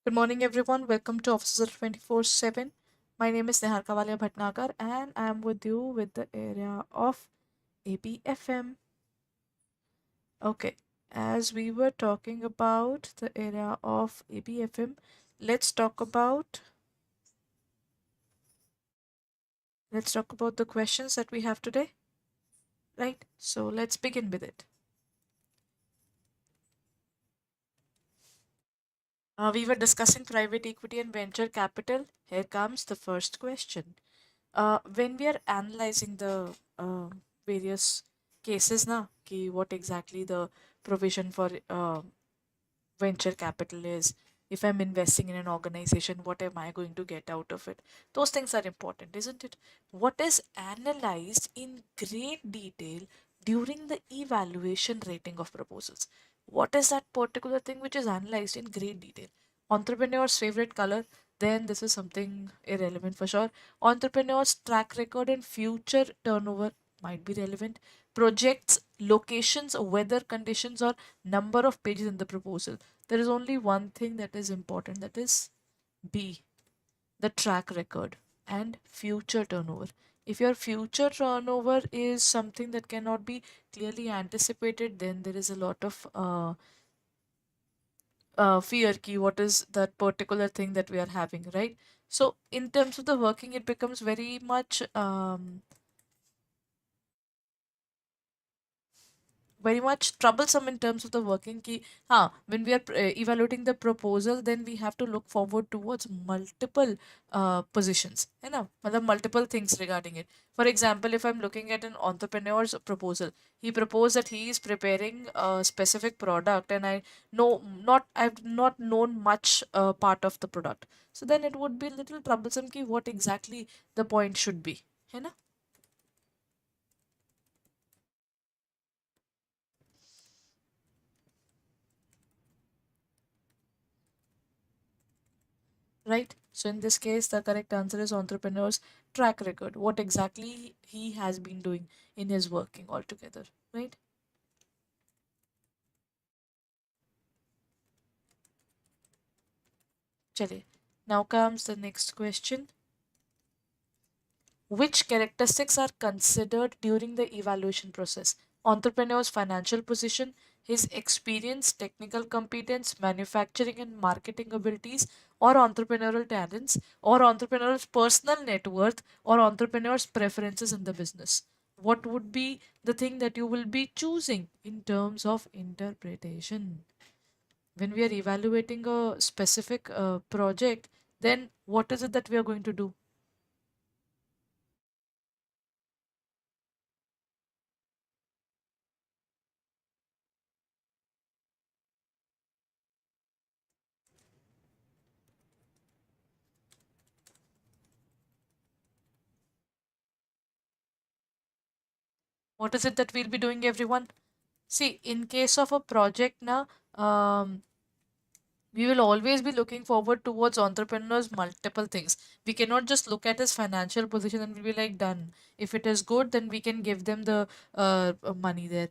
Good morning, everyone. Welcome to Officer 24/7. My name is Nehar Kavalia Bhatnagar, and I am with you with the area of ABFM. Okay, as we were talking about the area of ABFM, let's talk about let's talk about the questions that we have today, right? So let's begin with it. We were discussing private equity and venture capital. Here comes the first question. When we are analyzing the various cases now, ki what exactly the provision for venture capital is, if I'm investing in an organization, what am I going to get out of it? Those things are important, isn't it? What is analyzed in great detail during the evaluation rating of proposals? What is that particular thing which is analyzed in great detail? Entrepreneur's favorite color, then this is something irrelevant for sure. Entrepreneur's track record and future turnover might be relevant. Projects, locations, weather conditions, or number of pages in the proposal. There is only one thing that is important, that is B, the track record and future turnover. If your future turnover is something that cannot be clearly anticipated, then there is a lot of fear key. What is that particular thing that we are having, right? So, in terms of the working, it becomes very much troublesome in terms of the working key. When we are evaluating the proposal, then we have to look forward towards multiple positions, multiple things regarding it. For example, if I'm looking at an entrepreneur's proposal, he proposed that he is preparing a specific product, and I've not known much part of the product. So then it would be a little troublesome key what exactly the point should be, है ना? Right? So in this case, the correct answer is entrepreneur's track record. What exactly he has been doing in his working altogether, right? Chale. Now comes the next question. Which characteristics are considered during the evaluation process? Entrepreneur's financial position, his experience, technical competence, manufacturing and marketing abilities, or entrepreneurial talents, or entrepreneur's personal net worth, or entrepreneur's preferences in the business. What would be the thing that you will be choosing in terms of interpretation? When we are evaluating a specific project, then what is it that we are going to do? What is it that we'll be doing, everyone? See, in case of a project now, we will always be looking forward towards entrepreneurs multiple things. We cannot just look at his financial position and we'll be like done. If it is good, then we can give them the money there.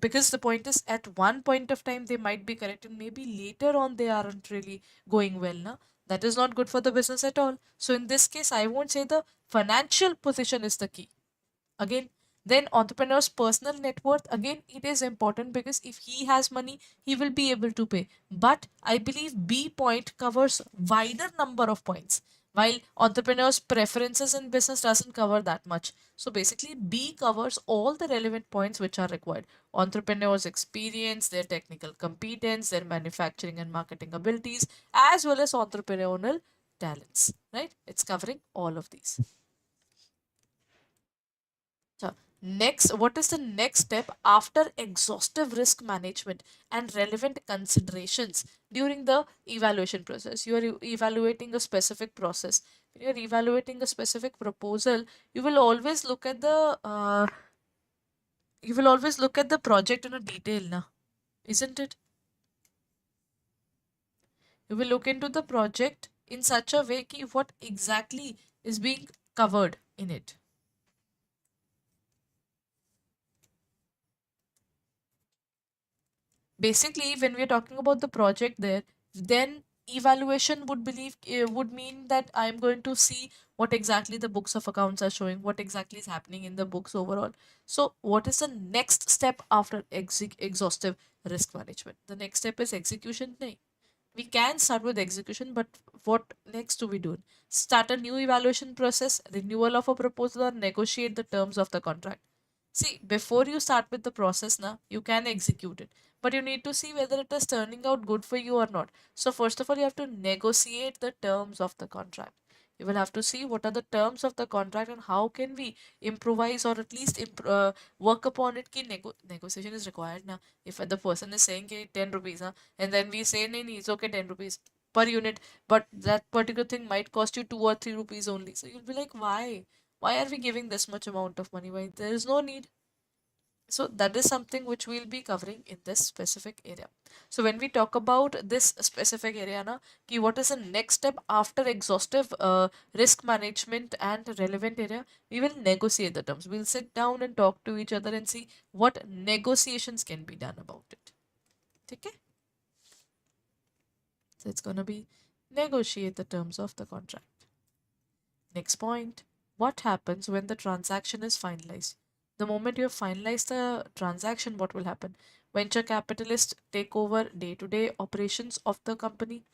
Because the point is, at one point of time they might be correct, and maybe later on they aren't really going well. Na? That is not good for the business at all. So in this case, I won't say the financial position is the key. Again, then entrepreneur's personal net worth, again it is important, because if he has money, he will be able to pay. But I believe B point covers wider number of points, while entrepreneur's preferences in business doesn't cover that much. So basically B covers all the relevant points which are required: entrepreneur's experience, their technical competence, their manufacturing and marketing abilities, as well as entrepreneurial talents, right? It's covering all of these. So, next, what is the next step after exhaustive risk management and relevant considerations during the evaluation process? You are evaluating a specific process. When you are evaluating a specific proposal, you will always look at the project in a detail, na, isn't it? You will look into the project in such a way ki what exactly is being covered in it. Basically, when we're talking about the project there, then Evaluation would mean that I'm going to see what exactly the books of accounts are showing, what exactly is happening in the books overall. So what is the next step after exhaustive risk management? The next step is execution. Nahi. We can start with execution, but what next do we do? Start a new evaluation process, renewal of a proposal, or negotiate the terms of the contract. See, before you start with the process, now you can execute it, but you need to see whether it is turning out good for you or not. So first of all, you have to negotiate the terms of the contract. You will have to see what are the terms of the contract and how can we improvise or at least work upon it. Ki negotiation is required now. If the person is saying ki 10 rupees, and then we say nee, it's okay 10 rupees per unit, but that particular thing might cost you 2 or 3 rupees only. So you'll be like, why are we giving this much amount of money? Why there is no need? So that is something which we'll be covering in this specific area. So when we talk about this specific area na, ki what is the next step after exhaustive risk management and relevant area, we will negotiate the terms. We'll sit down and talk to each other and see what negotiations can be done about it. Okay, so it's going to be negotiate the terms of the contract. Next point, what happens when the transaction is finalized? The moment you have finalized the transaction, what will happen? Venture capitalists take over day to day operations of the company.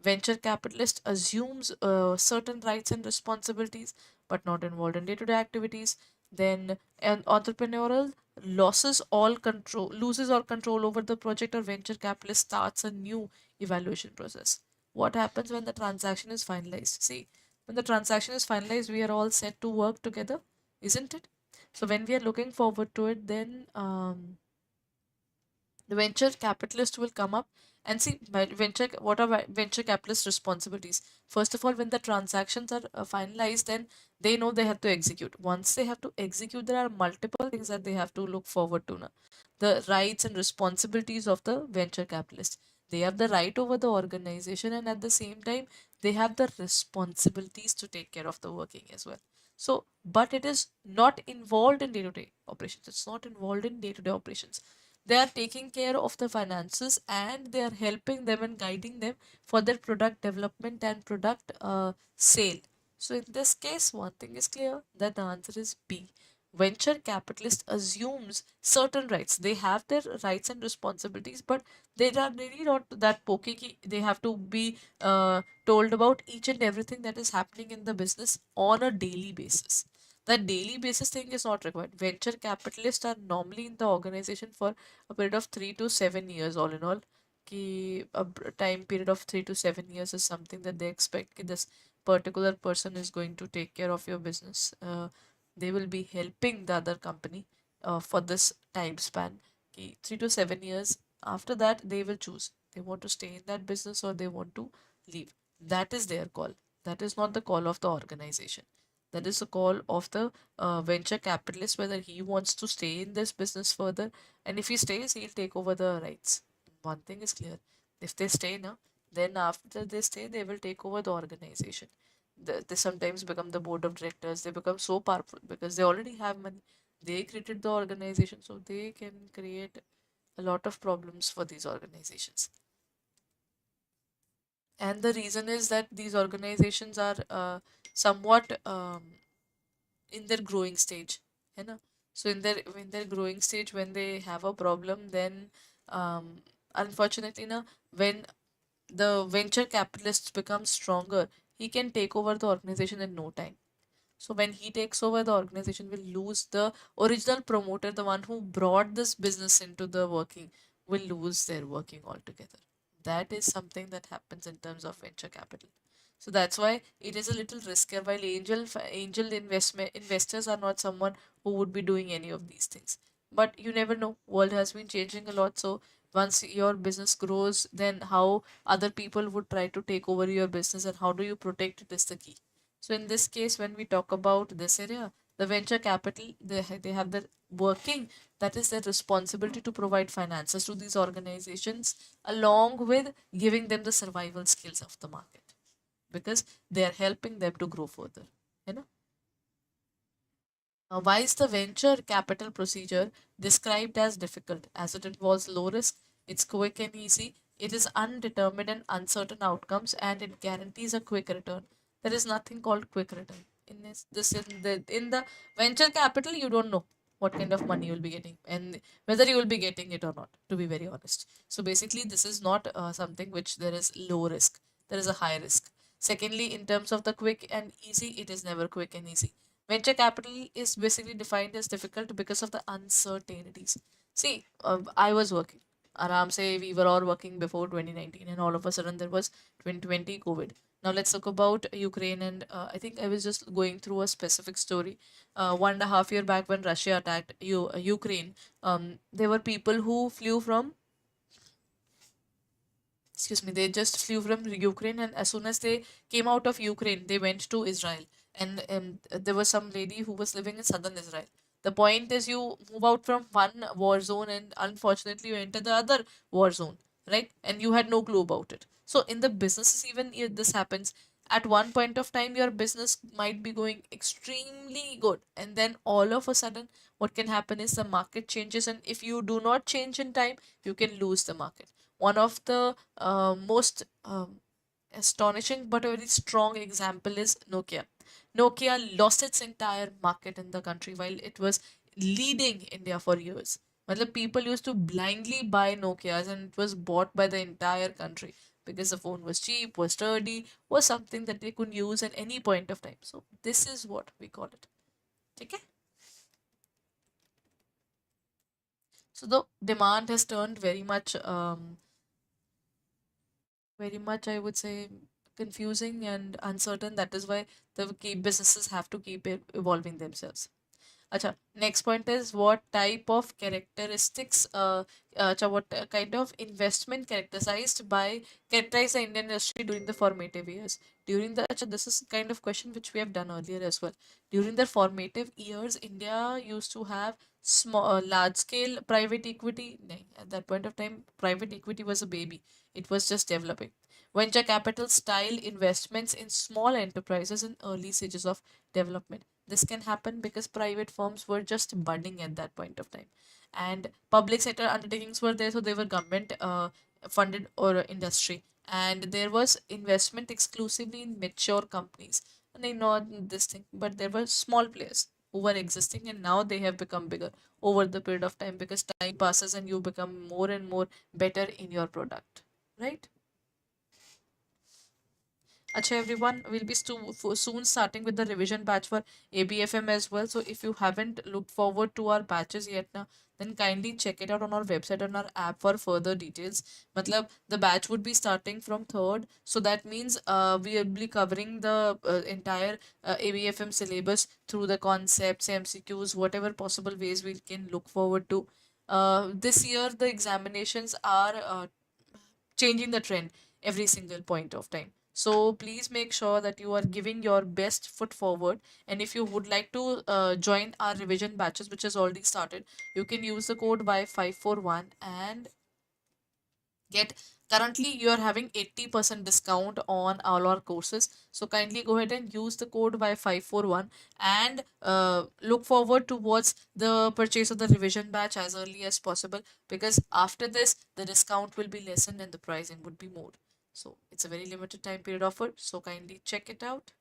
Venture capitalist assumes certain rights and responsibilities but not involved in day to day activities. Then an entrepreneurial loses all control over the project, or venture capitalist starts a new evaluation process. What happens when the transaction is finalized? See, when the transaction is finalized, we are all set to work together, isn't it? So when we are looking forward to it, then the venture capitalist will come up and see what are venture capitalist responsibilities. First of all, when the transactions are finalized, then they know they have to execute. Once they have to execute, there are multiple things that they have to look forward to now. The rights and responsibilities of the venture capitalist. They have the right over the organization, and at the same time they have the responsibilities to take care of the working as well. So but it is not involved in day-to-day operations. It's not involved in day-to-day operations. They are taking care of the finances and they are helping them and guiding them for their product development and product sale. So in this case, one thing is clear that the answer is B. Venture capitalist assumes certain rights. They have their rights and responsibilities, but they are really not that pokey. They have to be told about each and everything that is happening in the business on a daily basis. That daily basis thing is not required. Venture capitalists are normally in the organization for a period of 3 to 7 years, all in all. Ki time period of 3 to 7 years is something that they expect ki this particular person is going to take care of your business. They will be helping the other company for this time span. Ki 3 to 7 years. After that, they will choose. They want to stay in that business or they want to leave. That is their call. That is not the call of the organization. That is the call of the venture capitalist, whether he wants to stay in this business further, and if he stays, he'll take over the rights. One thing is clear: if they stay now, then after they stay, they will take over the organization. They sometimes become the board of directors. They become so powerful because they already have money. They created the organization, so they can create a lot of problems for these organizations. And the reason is that these organizations are somewhat in their growing stage, है ना? So in their growing stage, when they have a problem, then unfortunately na, when the venture capitalists become stronger, he can take over the organization in no time. So when he takes over, the organization will lose the original promoter, the one who brought this business into the working, will lose their working altogether. That is something that happens in terms of venture capital. So that's why it is a little riskier. While angel investment investors are not someone who would be doing any of these things. But you never know. World has been changing a lot. So once your business grows, then how other people would try to take over your business and how do you protect it is the key. So in this case, when we talk about this area, the venture capital, they have the working, that is their responsibility to provide finances to these organizations along with giving them the survival skills of the market because they are helping them to grow further. You know? Why is the venture capital procedure described as difficult? As it involves low risk, it's quick and easy, It is undetermined and uncertain outcomes, and it guarantees a quick return. There is nothing called quick return. In the venture capital, you don't know what kind of money you'll be getting and whether you will be getting it or not, to be very honest. So basically, this is not something which there is low risk. There is a high risk. Secondly, in terms of the quick and easy, it is never quick and easy. Venture capital is basically defined as difficult because of the uncertainties. See, I was working. Aram say we were all working before 2019, and all of a sudden there was 2020 COVID. Now let's talk about Ukraine, and I think I was just going through a specific story. 1.5 year back when Russia attacked Ukraine, there were people who flew from, excuse me, they just flew from Ukraine, and as soon as they came out of Ukraine, they went to Israel. And there was some lady who was living in southern Israel. The point is, you move out from one war zone, and unfortunately, you enter the other war zone, right? And you had no clue about it. So, in the businesses, even if this happens, at one point of time, your business might be going extremely good, and then all of a sudden, what can happen is the market changes, and if you do not change in time, you can lose the market. One of the most astonishing but a very strong example is Nokia. Nokia lost its entire market in the country while it was leading India for years. Matlab, people used to blindly buy Nokias, and it was bought by the entire country because the phone was cheap, was sturdy, was something that they could use at any point of time. So this is what we call it. Okay? So the demand has turned very much, I would say, confusing and uncertain. That is why the key businesses have to keep evolving themselves. Acha, next point is what type of characteristics, what kind of investment characterize the Indian industry during the formative years. This is kind of question which we have done earlier as well. During the formative years, India used to have large scale private equity. Nahin, at that point of time, private equity was a baby. It was just developing. Venture capital style investments in small enterprises in early stages of development. This can happen because private firms were just budding at that point of time, and public sector undertakings were there, so they were government funded or industry, and there was investment exclusively in mature companies. And I know this thing, but there were small players who were existing, and now they have become bigger over the period of time because time passes and you become more and more better in your product, right? Acha everyone, we'll be soon starting with the revision batch for ABFM as well. So if you haven't looked forward to our batches yet now, then kindly check it out on our website and our app for further details. Matlab, the batch would be starting from 3rd. So that means we will be covering the entire ABFM syllabus through the concepts, MCQs, whatever possible ways we can look forward to. This year, the examinations are changing the trend every single point of time. So please make sure that you are giving your best foot forward. And if you would like to join our revision batches, which has already started, you can use the code Y541 and get, currently you are having 80% discount on all our courses. So kindly go ahead and use the code Y541 and look forward towards the purchase of the revision batch as early as possible, because after this the discount will be lessened and the pricing would be more. So it's a very limited time period offer, so kindly check it out.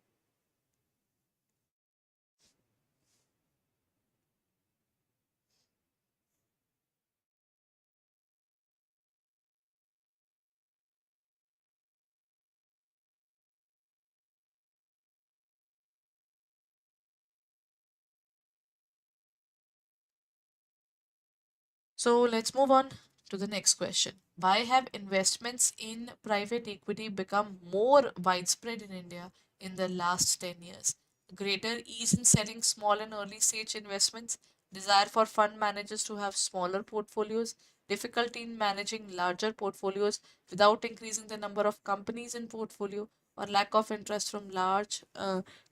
So let's move on to the next question. Why have investments in private equity become more widespread in India in the last 10 years? Greater ease in selling small and early stage investments, desire for fund managers to have smaller portfolios, difficulty in managing larger portfolios without increasing the number of companies in portfolio, or lack of interest from large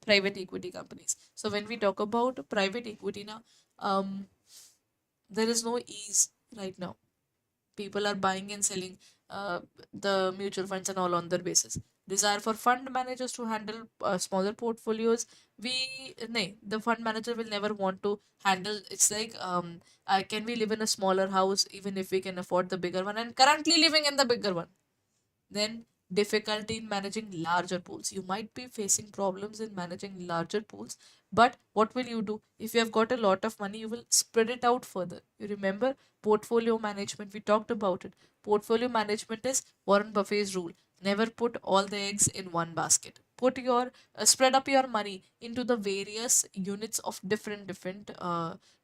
private equity companies. So when we talk about private equity now, there is no ease right now. People are buying and selling uh, the mutual funds and all on their basis. Desire for fund managers to handle smaller portfolios. Nay, the fund manager will never want to handle. It's like, can we live in a smaller house even if we can afford the bigger one? And currently living in the bigger one. Then difficulty in managing larger pools. You might be facing problems in managing larger pools, but what will you do? If you have got a lot of money, you will spread it out further. You remember portfolio management, we talked about it. Portfolio management is Warren Buffett's rule. Never put all the eggs in one basket. Put your spread up your money into the various units of different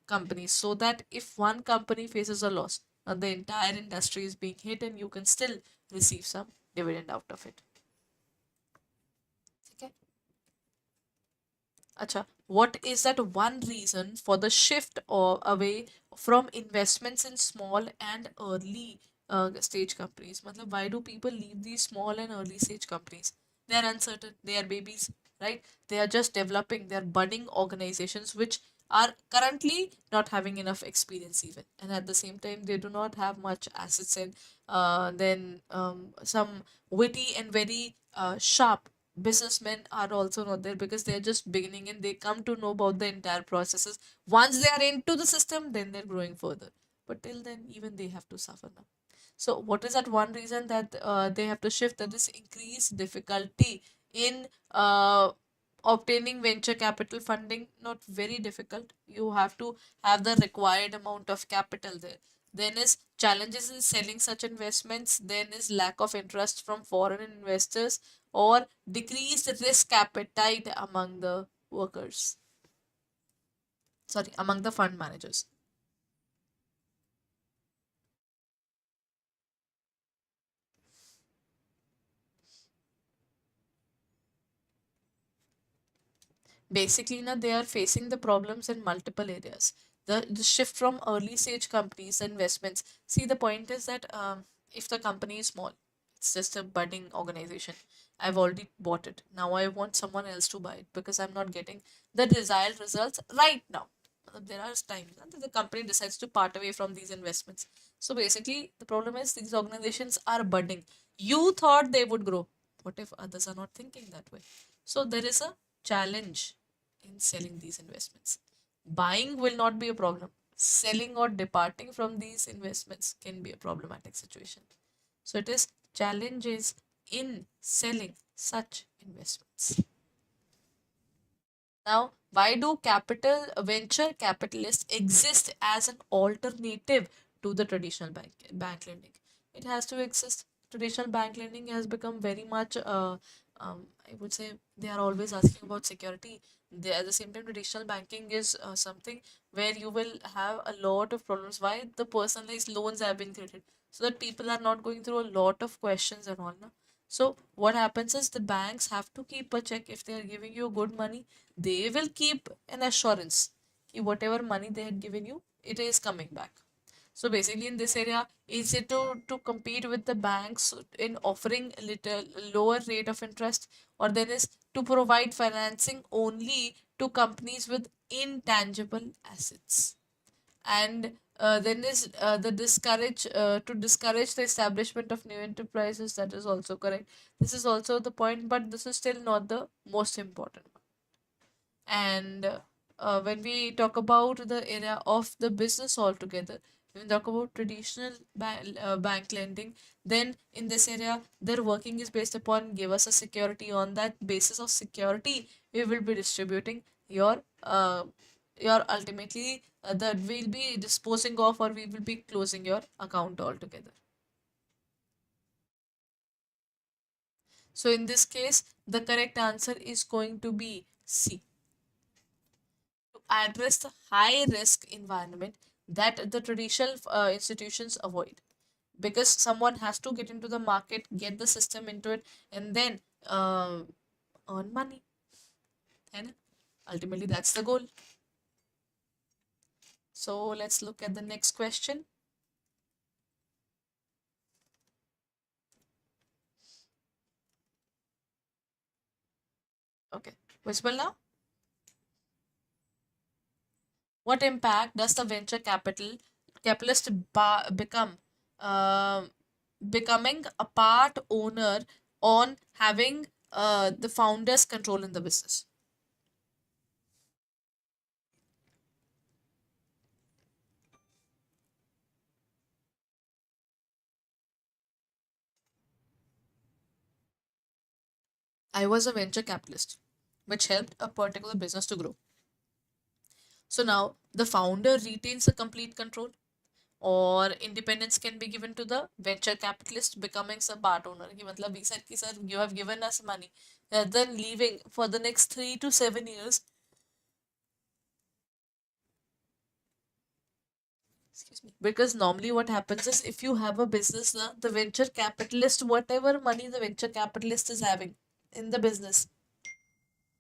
companies, so that if one company faces a loss, the entire industry is being hit and you can still receive some dividend out of it. Okay. Acha, what is that one reason for the shift or away from investments in small and early stage companies? Matlab, why do people leave these small and early stage companies? They are uncertain. They are babies, right? They are just developing. They are budding organizations which are currently not having enough experience even, and at the same time they do not have much assets, and then some witty and very sharp businessmen are also not there, because they're just beginning and they come to know about the entire processes. Once they are into the system, then they're growing further, but till then even they have to suffer now. So what is that one reason that they have to shift? That is increased difficulty in obtaining venture capital funding. Not very difficult. You have to have the required amount of capital there. Then is challenges in selling such investments. Then is lack of interest from foreign investors, or decreased risk appetite among the workers. Sorry, among the fund managers. Basically now they are facing the problems in multiple areas. The shift from early stage companies investments. See, the point is that if the company is small, it's just a budding organization. I've already bought it, now I want someone else to buy it because I'm not getting the desired results right now. There are times that the company decides to part away from these investments. So basically the problem is these organizations are budding. You thought they would grow. What if others are not thinking that way? So there is a challenge in selling these investments. Buying will not be a problem. Selling or departing from these investments can be a problematic situation. So it is challenges in selling such investments. Now, why do capital venture capitalists exist as an alternative to the traditional bank lending? It has to exist. Traditional bank lending has become very much, I would say, they are always asking about security. At the same time, traditional banking is something where you will have a lot of problems. Why the personalized loans have been created, so that people are not going through a lot of questions and all. Na? So what happens is the banks have to keep a check. If they are giving you good money, they will keep an assurance that whatever money they had given you, it is coming back. So basically in this area, is it to compete with the banks in offering a little lower rate of interest, or then is to provide financing only to companies with intangible assets? And then is the discourage to discourage the establishment of new enterprises. That is also correct. This is also the point, but this is still not the most important. And when we talk about the area of the business altogether, when we talk about traditional bank lending, then in this area, their working is based upon give us a security. On that basis of security, we will be distributing your ultimately that we'll be disposing of, or we will be closing your account altogether. So in this case, the correct answer is going to be C, to address the high risk environment that the traditional institutions avoid, because someone has to get into the market, get the system into it, and then earn money. And ultimately that's the goal. So let's look at the next question. Okay, visible now? What impact does the venture capitalist become uh, becoming a part owner on having the founder's control in the business. I was a venture capitalist, which helped a particular business to grow. So now the founder retains a complete control, or independence can be given to the venture capitalist becoming a part owner. कि मतलब we said कि sir you have given us money, rather than leaving for the next 3 to 7 years. Excuse me. Because normally what happens is if you have a business, na, the venture capitalist, whatever money the venture capitalist is having in the business,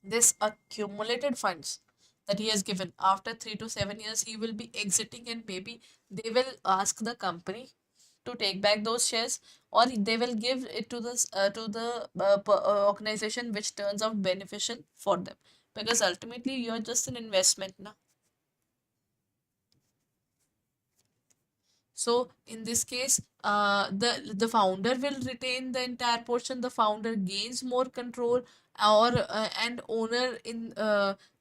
this accumulated funds that he has given, after 3 to 7 years he will be exiting, and maybe they will ask the company to take back those shares, or they will give it to the organization which turns out beneficial for them, because ultimately you're just an investment now. So in this case, the founder will retain the entire portion. The founder gains more control, or and owner in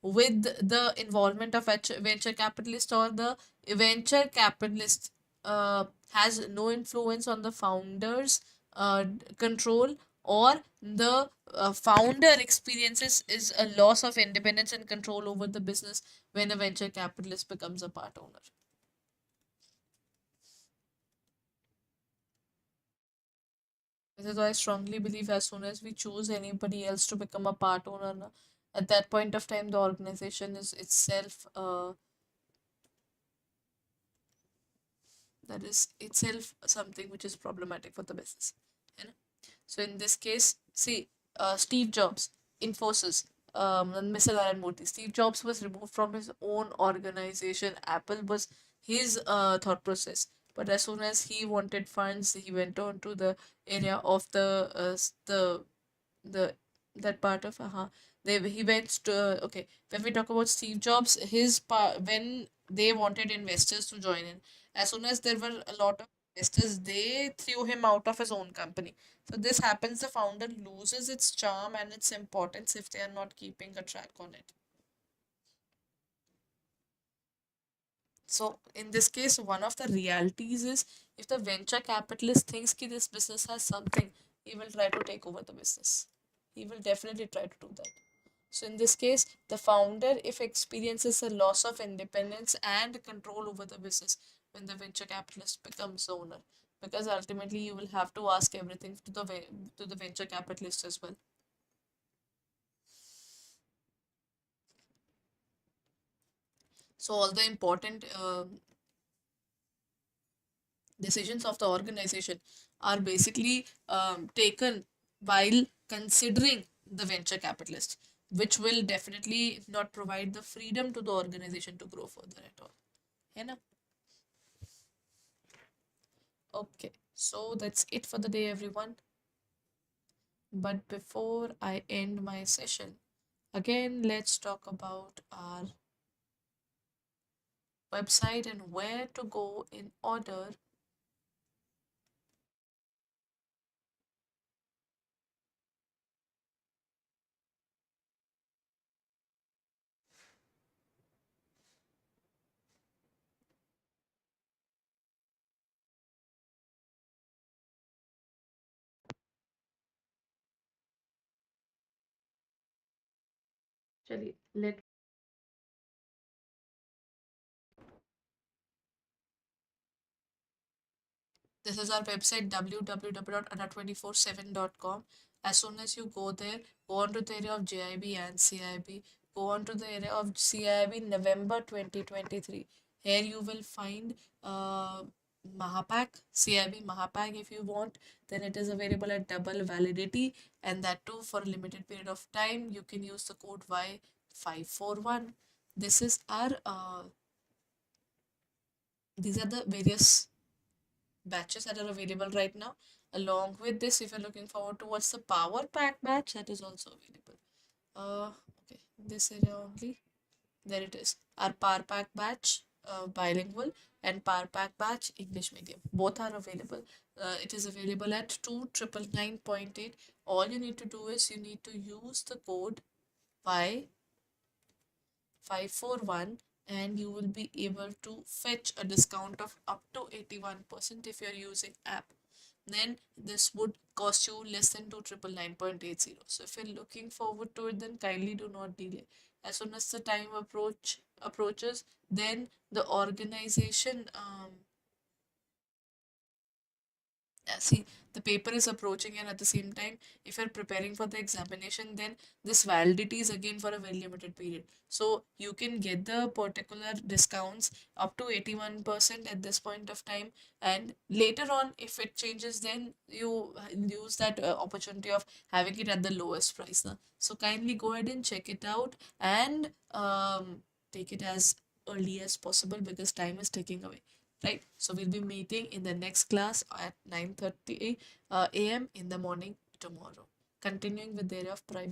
with the involvement of venture capitalist, or the venture capitalist has no influence on the founder's control, or the founder experiences is a loss of independence and control over the business when a venture capitalist becomes a part owner. This is why I strongly believe as soon as we choose anybody else to become a part owner, na, at that point of time, the organization is itself that is itself something which is problematic for the business. You know? So in this case, see, Steve Jobs, Infosys, and Mr. Narayan Murthy. Steve Jobs was removed from his own organization. Apple was his thought process. But as soon as he wanted funds, he went on to the area of the that part of they he went to okay, when we talk about Steve Jobs, his part, when they wanted investors to join in, as soon as there were a lot of investors, they threw him out of his own company. So this happens, the founder loses its charm and its importance if they are not keeping a track on it. So in this case, one of the realities is, if the venture capitalist thinks that this business has something, he will try to take over the business. He will definitely try to do that. So in this case, the founder, if experiences a loss of independence and control over the business when the venture capitalist becomes owner, because ultimately you will have to ask everything to the venture capitalist as well. So all the important decisions of the organization are basically taken while considering the venture capitalist, which will definitely not provide the freedom to the organization to grow further at all. है ना? Okay, so that's it for the day, everyone. But before I end my session, again, let's talk about our website and where to go in order. चलिए, let This is our website www.ada247.com. As soon as you go there, go on to the area of JIB and CIB. Go on to the area of CIB November 2023. Here you will find Mahapack, CIB Mahapack if you want. Then it is available at double validity, and that too for a limited period of time. You can use the code Y541. This is our these are the various batches that are available right now. Along with this, if you're looking forward towards the power pack batch, that is also available. Okay, this area only. There it is. Our power pack batch. bilingual, and Power Pack batch English medium. Both are available. It is available at 2,999.8. All you need to do is you need to use the code Y541 and you will be able to fetch a discount of up to 81% if you're using app. Then this would cost you less than 2,999.80. So if you're looking forward to it, then kindly do not delay. As soon as the time approaches, then the organization see, the paper is approaching, and at the same time, if you're preparing for the examination, then this validity is again for a very limited period. So you can get the particular discounts up to 81% at this point of time, and later on, if it changes, then you use that opportunity of having it at the lowest price. Na? So kindly go ahead and check it out and take it as early as possible because time is ticking away, right? So we'll be meeting in the next class at 9:30 a.m. in the morning tomorrow. Continuing with thereof private